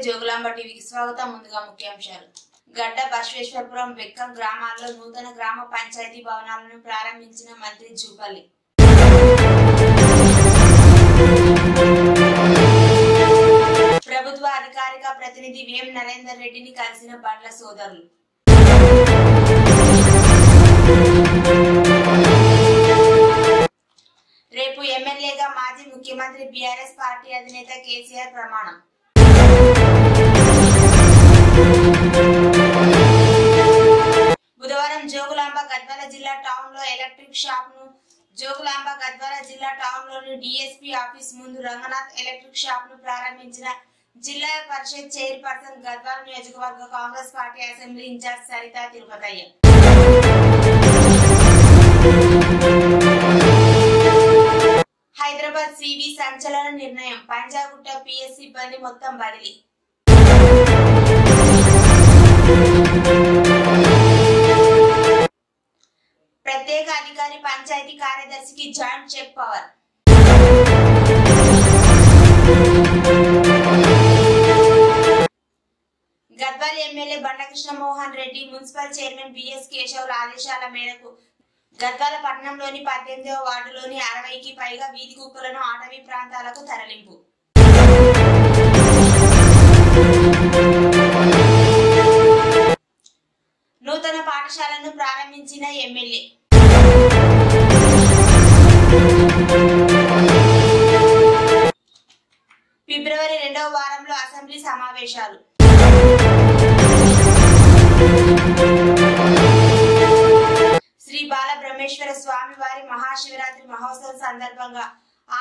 జోగులాంబ టీవీకి స్వాగతం. ముందుగా ముఖ్యాంశాలు. గడ్డ బసవేశ్వరపురం బెక్కం గ్రామాల్లో నూతన గ్రామ పంచాయతీ భవనాలను ప్రారంభించిన మంత్రి జూపల్లి. ప్రభుత్వ అధికారిక ప్రతినిధి వేం నరేందర్ రెడ్డిని కలిసిన బండ్ల సోదరులు. రేపు ఎమ్మెల్యేగా మాజీ ముఖ్యమంత్రి బీఆర్ఎస్ పార్టీ అధినేత కేసీఆర్ ప్రమాణం. బుధవారం జోగులాంబ గద్వాల జిల్లా టౌన్ లో ఎలక్ట్రిక్ షాప్ ను జోగులాంబ గద్వాల జిల్లా టౌన్ లోని డిఎస్పీ ఆఫీస్ ముందు రంగనాథ్ ఎలక్ట్రిక్ షాప్ ను ప్రారంభించిన జిల్లా పరిషత్ చైర్పర్సన్ గద్వాల నియోజకవర్గ Congress party assembly incharge Saritha Tirupathaiah. Hyderabad CP సంచలన నిర్ణయం, పంజాగుట్ట పిఎస్ సిబ్బంది మొత్తం బదిలీ. ప్రత్యేక అధికారి పంచాయతీ కార్యదర్శికి joint check power. Gadwal MLA Banda Krishnamohan Reddy municipal chairman BS కేశవుల ఆదేశాల మేరకు గద్వాల పట్టణంలోని 18వ వార్డులోని 60కి పైగా వీధి కుక్కలను అటవీ ప్రాంతాలకు తరలింపు. నూతన పాఠశాలను ప్రారంభించిన ఎమ్మెల్యే. ఫిబ్రవరి 2వ వారంలో అసెంబ్లీ సమావేశాలు. శ్రీ బాలబ్రహ్మేశ్వర స్వామి వారి మహాశివరాత్రి మహోత్సవం సందర్భంగా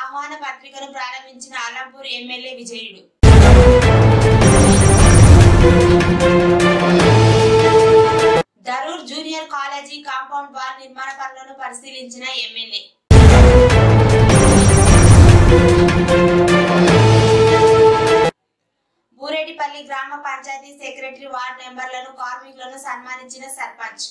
ఆహ్వాన పత్రికను ప్రారంభించిన Alampur MLA Vijayudu. Darur junior college compound wall నిర్మాణ పనులను పరిశీలించిన ఎమ్మెల్యే. బూరెడ్డిపల్లి గ్రామ పంచాయతీ సెక్రటరీ వార్డు మెంబర్లను కార్మికులను సన్మానించిన సర్పంచ్.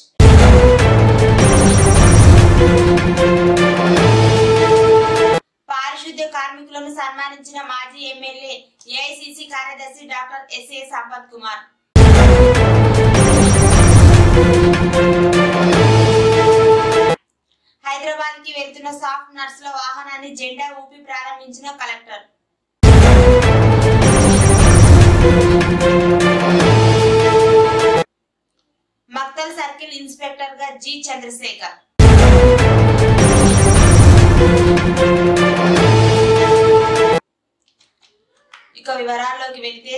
పారిశుద్ధ్య కార్మికులను సన్మానించిన మాజీ ఎమ్మెల్యే ఏఐసిసి కార్యదర్శి డాక్టర్ ఎస్ఏ సంపత్ కుమార్. హైదరాబాద్ కి వెళ్తున్న సాఫ్ట్ నర్సుల వాహనాన్ని జెండా ఊపి ప్రారంభించిన కలెక్టర్. మక్తల్ సర్కిల్ ఇన్స్పెక్టర్ గా జి చంద్రశేఖర్. ఇక వివరాల్లోకి వెళ్తే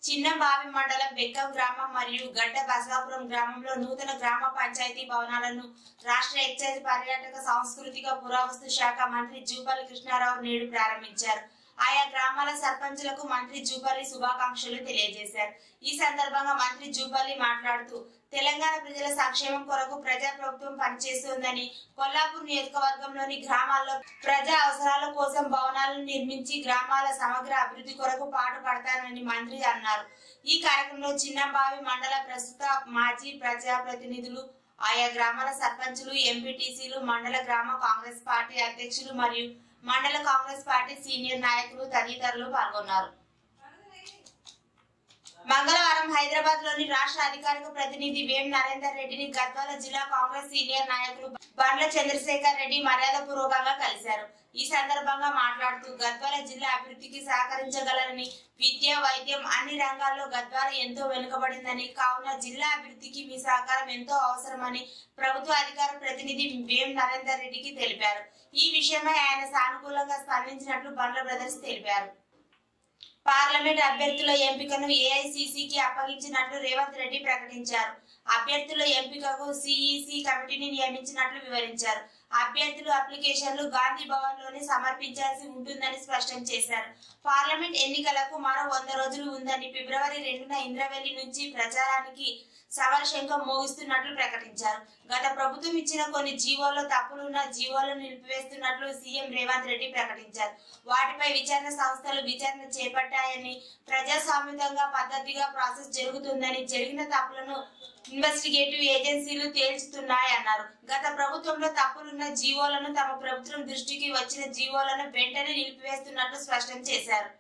చిన్నబావి మండలం బెక్కం గ్రామం మరియు గడ్డ బసవాపురం గ్రామంలో నూతన గ్రామ పంచాయతీ భవనాలను రాష్ట్ర ఎక్సైజ్ పర్యాటక సాంస్కృతిక పురావస్తు శాఖ మంత్రి జూపల్లి కృష్ణారావు నేడు ప్రారంభించారు. ఆయా గ్రామాల సర్పంచులకు మంత్రి జూపల్లి శుభాకాంక్షలు తెలియజేశారు. ఈ సందర్భంగా మంత్రి జూపల్లి మాట్లాడుతూ తెలంగాణ ప్రజల సంక్షేమం కొరకు ప్రజా ప్రభుత్వం పనిచేస్తుందని, కొల్లాపూర్ నియోజకవర్గంలోని గ్రామాల్లో ప్రజా అవసరాల కోసం భవనాలను నిర్మించి గ్రామాల సమగ్ర అభివృద్ధి కొరకు పాటుపడతానని మంత్రి అన్నారు. ఈ కార్యక్రమంలో చిన్నబావి మండల ప్రస్తుత మాజీ ప్రజాప్రతినిధులు, ఆయా గ్రామాల సర్పంచులు, ఎంపీటీసీలు, మండల గ్రామ కాంగ్రెస్ పార్టీ అధ్యక్షులు మరియు మండల కాంగ్రెస్ పార్టీ సీనియర్ నాయకులు తదితరులు పాల్గొన్నారు. మంగళవారం హైదరాబాద్ లోని రాష్ట్ర అధికారిక ప్రతినిధి వేం నరేందర్ రెడ్డిని గద్వాల జిల్లా కాంగ్రెస్ సీనియర్ నాయకులు బండ్ల చంద్రశేఖర్ రెడ్డి మర్యాదపూర్వకంగా కలిశారు. ఈ సందర్భంగా మాట్లాడుతూ గద్వాల జిల్లా అభివృద్ధికి సహకరించగలరని, విద్య, వైద్యం అన్ని రంగాల్లో గద్వాల ఎంతో వెనుకబడిందని, కావున జిల్లా అభివృద్ధికి మీ సహకారం ఎంతో అవసరమని ప్రభుత్వ అధికార ప్రతినిధి వేం నరేందర్ రెడ్డికి తెలిపారు. ఈ విషయమై ఆయన సానుకూలంగా స్పందించినట్లు బండ్ల బ్రదర్స్ తెలిపారు. పార్లమెంట్ అభ్యర్థుల ఎంపికను ఏఐసిసికి అప్పగించినట్లు రేవంత్ రెడ్డి ప్రకటించారు. అభ్యర్థుల ఎంపికకు సిఈసి కమిటీని నియమించినట్లు వివరించారు. అభ్యర్థులు అప్లికేషన్లు గాంధీ భవన్ లోనే సమర్పించాల్సి ఉంటుందని స్పష్టం చేశారు. పార్లమెంట్ ఎన్నికలకు మరో 100 రోజులు ఉందని, ఫిబ్రవరి 2న ఇంద్రవెల్లి నుంచి ప్రచారానికి సమరశంఖం మోగిస్తున్నట్లు ప్రకటించారు. గత ప్రభుత్వం ఇచ్చిన కొన్ని జీవోల్లో తప్పులున్న జీవోలను నిలిపివేస్తున్నట్లు సీఎం రేవంత్ రెడ్డి ప్రకటించారు. వాటిపై విచారణ సంస్థలు విచారణ చేపట్టాయని, ప్రజాస్వామ్యంగా పద్ధతిగా ప్రాసెస్ జరుగుతుందని, జరిగిన తప్పులను ఇన్వెస్టిగేటివ్ ఏజెన్సీలు తేల్చుతున్నాయన్నారు. గత ప్రభుత్వంలో తప్పులున్న జీవోలను తమ ప్రభుత్వం దృష్టికి వచ్చిన జీవోలను వెంటనే నిలిపివేస్తున్నట్లు స్పష్టం చేశారు.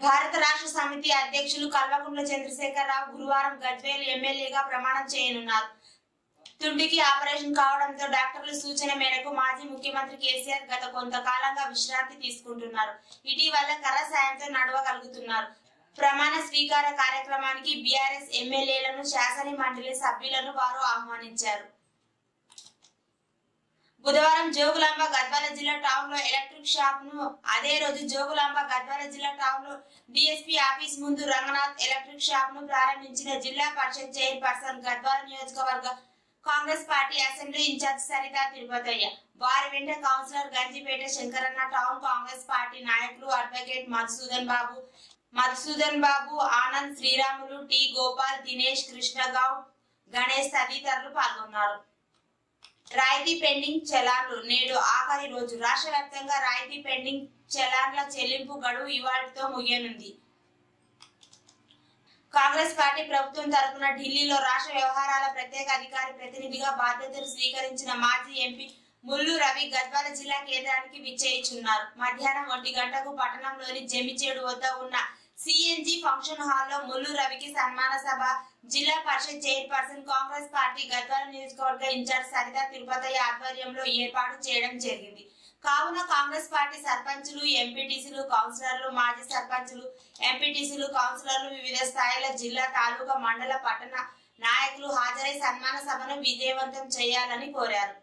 భారత రాష్ట్ర సమితి అధ్యక్షులు కల్వకుంట్ల చంద్రశేఖరరావు గురువారం గజ్వేల్ ఎమ్మెల్యేగా ప్రమాణం చేయనున్నారు. తుంటికి ఆపరేషన్ కావడంతో డాక్టర్ల సూచన మేరకు మాజీ ముఖ్యమంత్రి కేసీఆర్ గత కొంతకాలంగా విశ్రాంతి తీసుకుంటున్నారు. ఇటీవల కర్ర సాయంతో నడవగలుగుతున్నారు. ప్రమాణ స్వీకార కార్యక్రమానికి బీఆర్ఎస్ ఎమ్మెల్యేలను, శాసన మండలి సభ్యులను వారు ఆహ్వానించారు. బుధవారం జోగులాంబ గద్వాల జిల్లా టౌన్ లో ఎలక్ట్రిక్ షాప్ ను, అదే రోజు జోగులాంబ గద్వాల జిల్లా టౌన్ లో డిఎస్పీ ఆఫీస్ ముందు రంగనాథ్ ఎలక్ట్రిక్ షాప్ ను ప్రారంభించిన జిల్లా పరిషత్ చైర్పర్సన్, గద్వాల నియోజకవర్గ Congress party assembly incharge Saritha Tirupathaiah, వారి వెంట councillor Ganjipeta Shankaranna, town Congress party నాయకులు అడ్వకేట్ మధుసూదన్ బాబు, ఆనంద్, శ్రీరాములు, టి గోపాల్, దినేష్, కృష్ణగౌడ్, గణేష్ తదితరులు పాల్గొన్నారు. రాయితీ పెండింగ్ చలాన్లు నేడు ఆఖరి రోజు. రాష్ట్ర వ్యాప్తంగా రాయితీ పెండింగ్ చలాన్ల చెల్లింపు గడువు ఇవాళతో ముగియనుంది. కాంగ్రెస్ పార్టీ ప్రభుత్వం తరఫున ఢిల్లీలో రాష్ట్ర వ్యవహారాల ప్రత్యేక అధికారి ప్రతినిధిగా బాధ్యతలు స్వీకరించిన మాజీ ఎంపీ ముల్లు రవి గద్వాల జిల్లా కేంద్రానికి విచ్చేయిచున్నారు. మధ్యాహ్నం 1 గంటకు పట్టణంలోని జమిచేడు వద్ద ఉన్న సిఎన్జి ఫంక్షన్ హాల్లో ముల్లు రవికి సన్మాన సభ జిల్లా పరిషత్ చైర్పర్సన్, కాంగ్రెస్ పార్టీ గద్వాల నియోజకవర్గ ఇన్ఛార్జ్ సరితా తిరుపతయ్య ఆధ్వర్యంలో ఏర్పాటు చేయడం జరిగింది. కావున కాంగ్రెస్ పార్టీ సర్పంచులు, ఎంపీటీసీలు, కౌన్సిలర్లు, మాజీ సర్పంచులు, ఎంపీటీసీలు, కౌన్సిలర్లు, వివిధ స్థాయిల జిల్లా, తాలూకా, మండల, పట్టణ నాయకులు హాజరై సన్మాన సభను విజయవంతం చేయాలని కోరారు.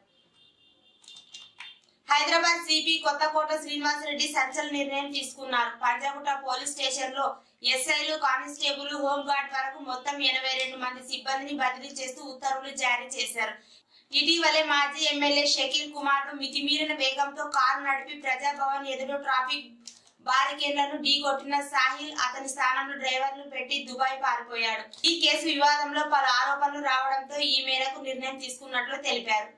హైదరాబాద్ సిపి కొత్తకోట శ్రీనివాసరెడ్డి సంచలన నిర్ణయం తీసుకున్నారు. పంజాగుట్ట పోలీస్ స్టేషన్ లో ఎస్ఐలు, కానిస్టేబుల్, హోంగార్డ్ వరకు మొత్తం 82 మంది సిబ్బందిని బదిలీ చేస్తూ ఉత్తర్వులు జారీ చేశారు. ఇటీవలే మాజీ ఎమ్మెల్యే షకీల్ కుమార్ ను మితిమీరిన వేగంతో కారు నడిపి ప్రజాభవన్ ఎదురు ట్రాఫిక్ బారికేడ్లను ఢీకొట్టిన సాహిల్, అతని స్థానంలో డ్రైవర్ను పెట్టి దుబాయ్ పారిపోయాడు. ఈ కేసు వివాదంలో పలు ఆరోపణలు రావడంతో ఈ మేరకు నిర్ణయం తీసుకున్నట్లు తెలిపారు.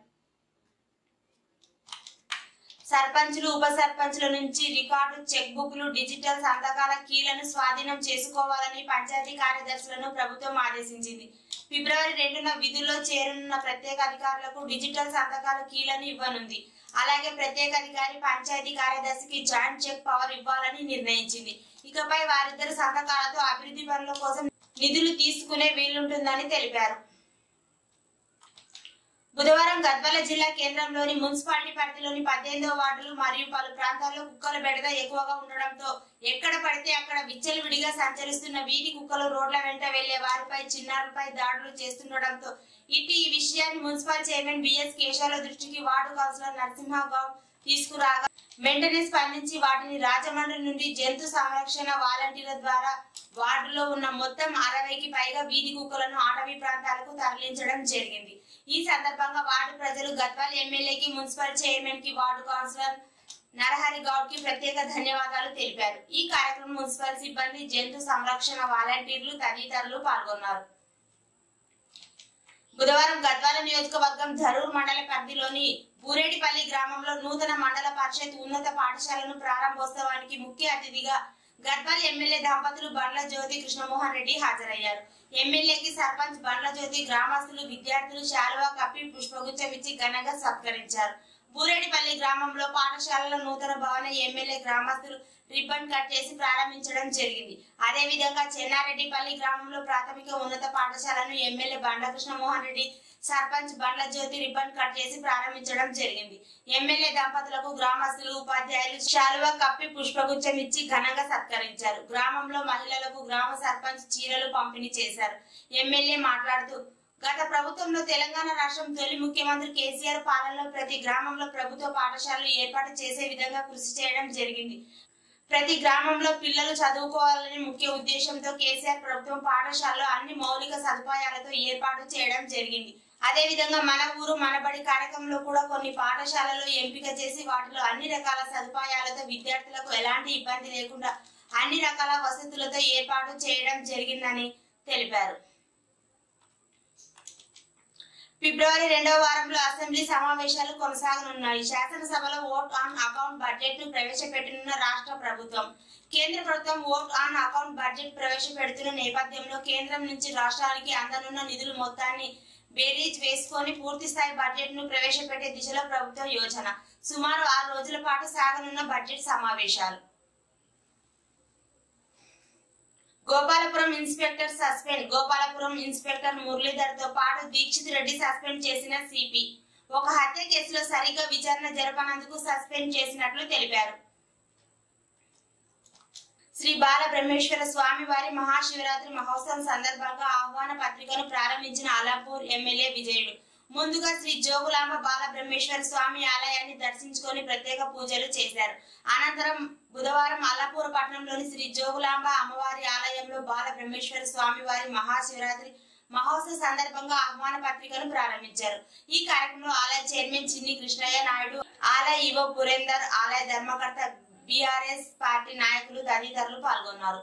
సర్పంచులు, ఉప సర్పంచుల నుంచి రికార్డు, చెక్ బుక్లు, డిజిటల్ సంతకాల కీలను స్వాధీనం చేసుకోవాలని పంచాయతీ కార్యదర్శులను ప్రభుత్వం ఆదేశించింది. ఫిబ్రవరి 2న విధుల్లో చేరనున్న ప్రత్యేక అధికారులకు డిజిటల్ సంతకాల కీలను ఇవ్వనుంది. అలాగే ప్రత్యేక అధికారి పంచాయతీ కార్యదర్శికి జాయింట్ చెక్ పవర్ ఇవ్వాలని నిర్ణయించింది. ఇకపై వారిద్దరు సంతకాలతో అభివృద్ధి పనుల కోసం నిధులు తీసుకునే వీలుంటుందని తెలిపారు. బుధవారం గద్వాల జిల్లా కేంద్రంలోని మున్సిపాలిటీ పరిధిలోని 18వ వార్డులు మరియు పలు ప్రాంతాల్లో కుక్కల బెడద ఎక్కువగా ఉండడంతో ఎక్కడ పడితే అక్కడ విచ్చలవిడిగా సంచరిస్తున్న వీధి కుక్కలు రోడ్ల వెంట వెళ్లే వారిపై, చిన్నారులపై దాడులు చేస్తుండటంతో ఈ విషయాన్ని మున్సిపల్ చైర్మన్ బిఎస్ కేశవ దృష్టికి వార్డు కౌన్సిలర్ నరసింహగౌడ్ తీసుకురాగా వెంటనే స్పందించి వాటిని రాజమండ్రి నుండి జంతు సంరక్షణ వాలంటీర్ల ద్వారా వార్డులో ఉన్న మొత్తం 60కి పైగా వీధి కుక్కలను అటవీ ప్రాంతాలకు తరలించడం జరిగింది. ఈ సందర్భంగా వార్డు ప్రజలు గద్వాల ఎమ్మెల్యేకి, మున్సిపల్ చైర్మన్ కి, వార్డు కౌన్సిలర్ నరహరి గౌడ్ కి ప్రత్యేక ధన్యవాదాలు తెలిపారు. ఈ కార్యక్రమం మున్సిపల్ సిబ్బంది, జంతు సంరక్షణ వాలంటీర్లు తదితరులు పాల్గొన్నారు. బుధవారం గద్వాల నియోజకవర్గం ధరూర్ మండల పరిధిలోని బూరేడిపల్లి గ్రామంలో నూతన మండల పరిషత్ ఉన్నత పాఠశాలను ప్రారంభోత్సవానికి ముఖ్య అతిథిగా గద్వాల ఎమ్మెల్యే దంపతులు బండ్ల జ్యోతి, కృష్ణమోహన్ రెడ్డి హాజరయ్యారు. ఎమ్మెల్యేకి సర్పంచ్ బండ్ల జ్యోతి, గ్రామస్తులు, విద్యార్థులు శాలువా కప్పి పుష్పగుచ్చమిచ్చి ఘనంగా సత్కరించారు. బూరేడిపల్లి గ్రామంలో పాఠశాలల నూతన భవన ఎమ్మెల్యే గ్రామస్తులు రిబ్బన్ కట్ చేసి ప్రారంభించడం జరిగింది. అదే విధంగా చెన్నారెడ్డిపల్లి గ్రామంలో ప్రాథమిక ఉన్నత పాఠశాలను ఎమ్మెల్యే బండ్ల కృష్ణమోహన్ రెడ్డి, సర్పంచ్ బండ్ల జ్యోతి రిబ్బన్ కట్ చేసి ప్రారంభించడం జరిగింది. ఎమ్మెల్యే దంపతులకు గ్రామస్తులు, ఉపాధ్యాయులు శాలువా కప్పి పుష్పగుచ్చం ఇచ్చి ఘనంగా సత్కరించారు. గ్రామంలో మహిళలకు గ్రామ సర్పంచ్ చీరలు పంపిణీ చేశారు. ఎమ్మెల్యే మాట్లాడుతూ, గత ప్రభుత్వంలో తెలంగాణ రాష్ట్రం తొలి ముఖ్యమంత్రి కేసీఆర్ పాలనలో ప్రతి గ్రామంలో ప్రభుత్వ పాఠశాలలు ఏర్పాటు చేసే విధంగా కృషి చేయడం జరిగింది. ప్రతి గ్రామంలో పిల్లలు చదువుకోవాలని ముఖ్య ఉద్దేశంతో కేసీఆర్ ప్రభుత్వం పాఠశాలలో అన్ని మౌలిక సదుపాయాలతో ఏర్పాటు చేయడం జరిగింది. అదే విధంగా మన ఊరు మనబడి కార్యక్రమంలో కూడా కొన్ని పాఠశాలలు ఎంపిక చేసి వాటిలో అన్ని రకాల సదుపాయాలతో విద్యార్థులకు ఎలాంటి ఇబ్బంది లేకుండా అన్ని రకాల వసతులతో ఏర్పాటు చేయడం జరిగిందని తెలిపారు. ఫిబ్రవరి 2వ వారంలో అసెంబ్లీ సమావేశాలు కొనసాగనున్నాయి. శాసనసభలో ఓట్ ఆన్ అకౌంట్ బడ్జెట్ ను ప్రవేశపెట్టనున్న రాష్ట్ర ప్రభుత్వం. కేంద్ర ప్రభుత్వం ఓట్ ఆన్ అకౌంట్ బడ్జెట్ ప్రవేశపెడుతున్న నేపథ్యంలో కేంద్రం నుంచి రాష్ట్రానికి అందనున్న నిధుల మొత్తాన్ని బేరీజ్ వేసుకొని పూర్తి స్థాయి బడ్జెట్ ను ప్రవేశపెట్టే దిశలో ప్రభుత్వం యోచన. సుమారు 6 రోజుల పాటు సాగనున్న బడ్జెట్ సమావేశాలు Gopalapuram inspector suspend. Gopalapuram inspector Muralidhar తో పాటు దీక్షిత్ రెడ్డి సస్పెండ్ చేసిన సిపి. ఒక హత్య కేసులో సరిగ్గా విచారణ జరపనందుకు సస్పెండ్ చేసినట్లు తెలిపారు. శ్రీ బాల బ్రహ్మేశ్వర స్వామి వారి మహాశివరాత్రి మహోత్సవం సందర్భంగా ఆహ్వాన పత్రికను ప్రారంభించిన అలంపూర్ ఎమ్మెల్యే విజయుడు ముందుగా శ్రీ జోగులాంబ బాల బ్రహ్మేశ్వర స్వామి ఆలయాన్ని దర్శించుకొని ప్రత్యేక పూజలు చేశారు. అనంతరం బుధవారం అలంపూర్ పట్టణంలోని శ్రీ జోగులాంబ అమ్మవారి ఆలయంలో బాల బ్రహ్మేశ్వర స్వామి వారి మహాశివరాత్రి మహోత్సవ సందర్భంగా ఆహ్వాన పత్రికను ప్రారంభించారు. ఈ కార్యక్రమంలో ఆలయ చైర్మన్ చిన్ని కృష్ణయ్య నాయుడు, ఆలయ ఈవో పురేందర్, ఆలయ ధర్మకర్త బీఆర్ఎస్ పార్టీ నాయకులు తదితరులు పాల్గొన్నారు.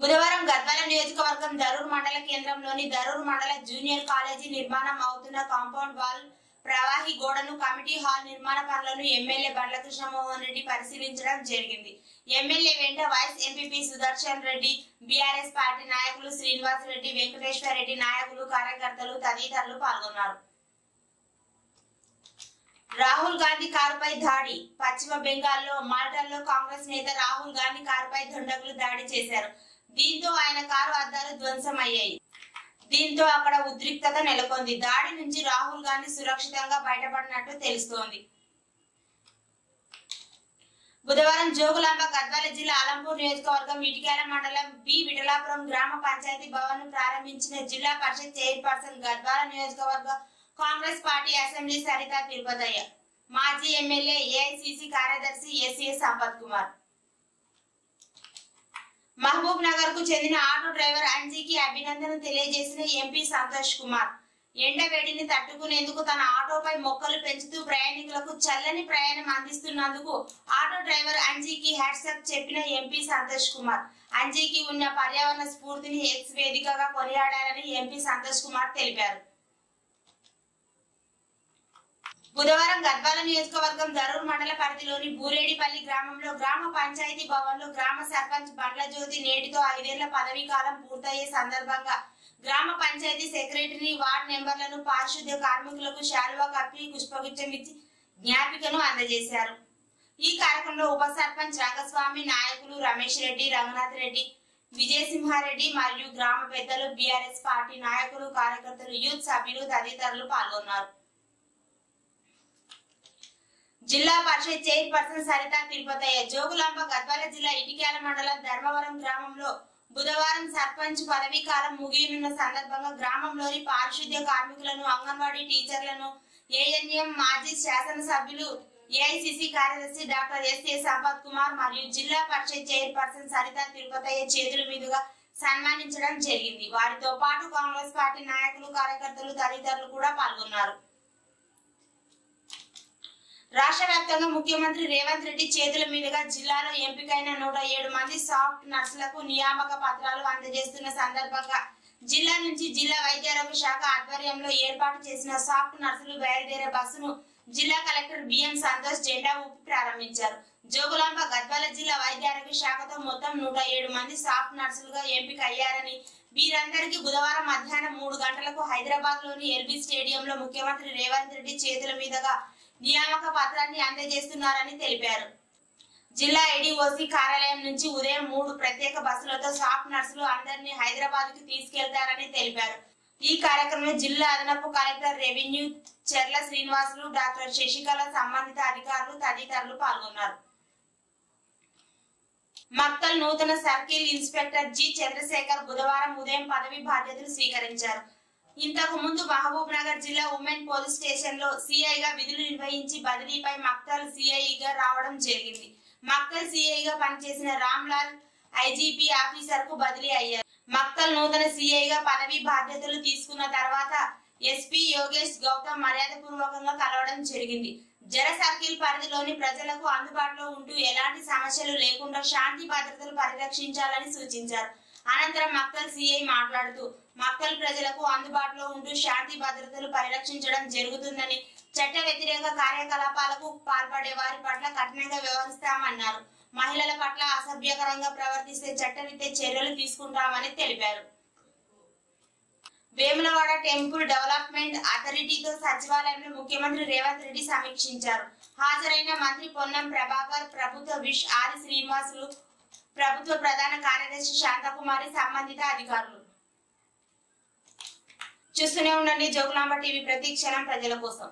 బుధవారం గద్వాల నియోజకవర్గం దరూర్ మండల కేంద్రంలోని దరూర్ మండల జూనియర్ కాలేజీ నిర్మాణం అవుతున్న కాంపౌండ్ వాల్, ప్రవాహి గోడను, కమిటీ హాల్ నిర్మాణ పనులను ఎమ్మెల్యే బండ్ల కృష్ణమోహన్ రెడ్డి పరిశీలించడం జరిగింది. ఎమ్మెల్యే వెంట vice MPP Sudarshan Reddy, BRS party నాయకులు శ్రీనివాస్ రెడ్డి, వెంకటేశ్వర రెడ్డి నాయకులు, కార్యకర్తలు తదితరులు పాల్గొన్నారు. రాహుల్ గాంధీ కారుపై దాడి. పశ్చిమ బెంగాల్లో మాల్టాలో కాంగ్రెస్ నేత రాహుల్ గాంధీ కారుపై దుండగులు దాడి చేశారు. దీంతో ఆయన కారు అద్దాలు ధ్వంసమయ్యాయి. దీంతో అక్కడ ఉద్రిక్తత నెలకొంది. దాడి నుంచి రాహుల్ గాంధీ సురక్షితంగా బయటపడినట్టు తెలుస్తోంది. బుధవారం జోగులాంబ గద్వాల జిల్లా అలంపూర్ నియోజకవర్గం ఇటిక్యాల మండలం బి విఠలాపురం గ్రామ పంచాయతీ భవన్ ను ప్రారంభించిన జిల్లా పరిషత్ చైర్పర్సన్, గద్వాల నియోజకవర్గ కాంగ్రెస్ పార్టీ అసెంబ్లీ సరితా తిరుపతయ్య, మాజీ ఎమ్మెల్యే, ఏఐసిసి కార్యదర్శి ఎస్ఏ సంపత్ కుమార్. మహబూబ్ నగర్ కు చెందిన ఆటో డ్రైవర్ అంజీకి అభినందన తెలియజేసిన ఎంపీ సంతోష్ కుమార్. ఎండవేడిని తట్టుకునేందుకు తన ఆటోపై మొక్కలు పెంచుతూ ప్రయాణికులకు చల్లని ప్రయాణం అందిస్తున్నందుకు ఆటో డ్రైవర్ అంజీకి హ్యాట్సాప్ చెప్పిన ఎంపీ సంతోష్ కుమార్. అంజీకి ఉన్న పర్యావరణ స్ఫూర్తిని ఎక్స్ వేదికగా కొనియాడారని ఎంపీ సంతోష్ కుమార్ తెలిపారు. బుధవారం గద్వాల నియోజకవర్గం దరూర్ మండల పరిధిలోని బూరేడిపల్లి గ్రామంలో గ్రామ పంచాయతీ భవన్ లో గ్రామ సర్పంచ్ బండ్ల జ్యోతి నేటితో 5 ఏళ్ల పదవీ కాలం పూర్తయ్యే సందర్భంగా గ్రామ పంచాయతీ సెక్రటరీ, వార్డు మెంబర్లను, పారిశుద్ధ్య కార్మికులకు శాలువా కప్పి పుష్పగుచ్చం ఇచ్చి జ్ఞాపికను అందజేశారు. ఈ కార్యక్రమంలో ఉప సర్పంచ్ రంగస్వామి, నాయకులు రమేష్ రెడ్డి, రంగనాథ్ రెడ్డి, విజయసింహారెడ్డి మరియు గ్రామ పెద్దలు, బీఆర్ఎస్ పార్టీ నాయకులు, కార్యకర్తలు, యూత్ సభ్యులు తదితరులు పాల్గొన్నారు. జిల్లా పరిషత్ చైర్పర్సన్ సరితా తిరుపతయ్య జోగులాంబ గద్వాల జిల్లా ఇటిక్యాల మండలం ధర్మవరం గ్రామంలో బుధవారం సర్పంచ్ పదవీ కాలం ముగియనున్న సందర్భంగా గ్రామంలోని పారిశుద్ధ్య కార్మికులను, అంగన్వాడీ టీచర్లను, ఏఎన్ఎం మాజీ శాసనసభ్యులు, ఏఐసిసి కార్యదర్శి డాక్టర్ ఎస్ఏ సంపత్ కుమార్ మరియు జిల్లా పరిషత్ చైర్పర్సన్ సరితా తిరుపతయ్య చేతుల మీదుగా సన్మానించడం జరిగింది. వారితో పాటు కాంగ్రెస్ పార్టీ నాయకులు, కార్యకర్తలు తదితరులు కూడా పాల్గొన్నారు. రాష్ట్ర వ్యాప్తంగా ముఖ్యమంత్రి రేవంత్ రెడ్డి చేతుల మీదుగా జిల్లాలో ఎంపికైన 107 మంది సాఫ్ట్ నర్సులకు నియామక పత్రాలు అందజేస్తున్న సందర్భంగా జిల్లా నుంచి జిల్లా వైద్యారోగ్య శాఖ ఆధ్వర్యంలో ఏర్పాటు చేసిన సాఫ్ట్ నర్సులు బయలుదేరే బస్సును జిల్లా కలెక్టర్ బిఎం సంతోష్ జెండా ఊపి ప్రారంభించారు. జోగులాంబ గద్వాల జిల్లా వైద్యారోగ్య శాఖతో మొత్తం 107 మంది సాఫ్ట్ నర్సులుగా ఎంపిక అయ్యారని, వీరందరికీ బుధవారం మధ్యాహ్నం 3 గంటలకు హైదరాబాద్ లోని ఎల్బీ స్టేడియంలో ముఖ్యమంత్రి రేవంత్ రెడ్డి చేతుల మీదుగా నియామక పత్రాన్ని అందజేస్తున్నారని తెలిపారు. జిల్లా ఏడీఓసీ కార్యాలయం నుంచి ఉదయం 3 ప్రత్యేక బస్సులతో సాఫ్ట్ నర్సులు అందరినీ హైదరాబాద్ కు తీసుకెళ్తారని తెలిపారు. ఈ కార్యక్రమంలో జిల్లా అదనపు కలెక్టర్ రెవెన్యూ చెర్ల శ్రీనివాసులు, డాక్టర్ శశికళ, సంబంధిత అధికారులు తదితరులు పాల్గొన్నారు. మక్తల్ నూతన సర్కిల్ ఇన్స్పెక్టర్ జి చంద్రశేఖర్ బుధవారం ఉదయం పదవి బాధ్యతలు స్వీకరించారు. ఇంతకు ముందు మహబూబ్ నగర్ జిల్లా ఉమెన్ పోలీస్ స్టేషన్ లో సిఐగా విధులు నిర్వహించి బదిలీపై మక్తల్ సిఐగా రావడం జరిగింది. మక్తల్ సిఐగా పనిచేసిన రామ్లాల్ ఐజీపీ ఆఫీసర్ కు బదిలీ అయ్యారు. మక్తల్ నూతన సిఐగా పదవి బాధ్యతలు తీసుకున్న తర్వాత ఎస్పీ యోగేష్ గౌతమ్ మర్యాదపూర్వకంగా కలవడం జరిగింది. జర సర్కిల్ పరిధిలోని ప్రజలకు అందుబాటులో ఉంటూ ఎలాంటి సమస్యలు లేకుండా శాంతి భద్రతలు పరిరక్షించాలని సూచించారు. అనంతరం మక్తల్ సిఐ మాట్లాడుతూ మక్తల్ ప్రజలకు అందుబాటులో ఉంటూ శాంతి భద్రతలు పరిరక్షించడం జరుగుతుందని, చట్ట వ్యతిరేక కార్యకలాపాలకు పాల్పడే వారి పట్ల కఠినంగా వ్యవహరిస్తామన్నారు. మహిళల పట్ల అసభ్యకరంగా ప్రవర్తిస్తే చట్టరీత్యా చర్యలు తీసుకుంటామని తెలిపారు. వేములవాడ టెంపుల్ డెవలప్మెంట్ అథారిటీతో సచివాలయంలో ముఖ్యమంత్రి రేవంత్ రెడ్డి సమీక్షించారు. హాజరైన మంత్రి పొన్నం ప్రభాకర్, ప్రభుత్వ విష్ ఆది శ్రీనివాసులు, ప్రభుత్వ ప్రధాన కార్యదర్శి శాంతకుమారి, సంబంధిత అధికారులు. చూస్తూనే ఉండండి జోగులాంబ టీవీ, ప్రతి క్షణం ప్రజల కోసం.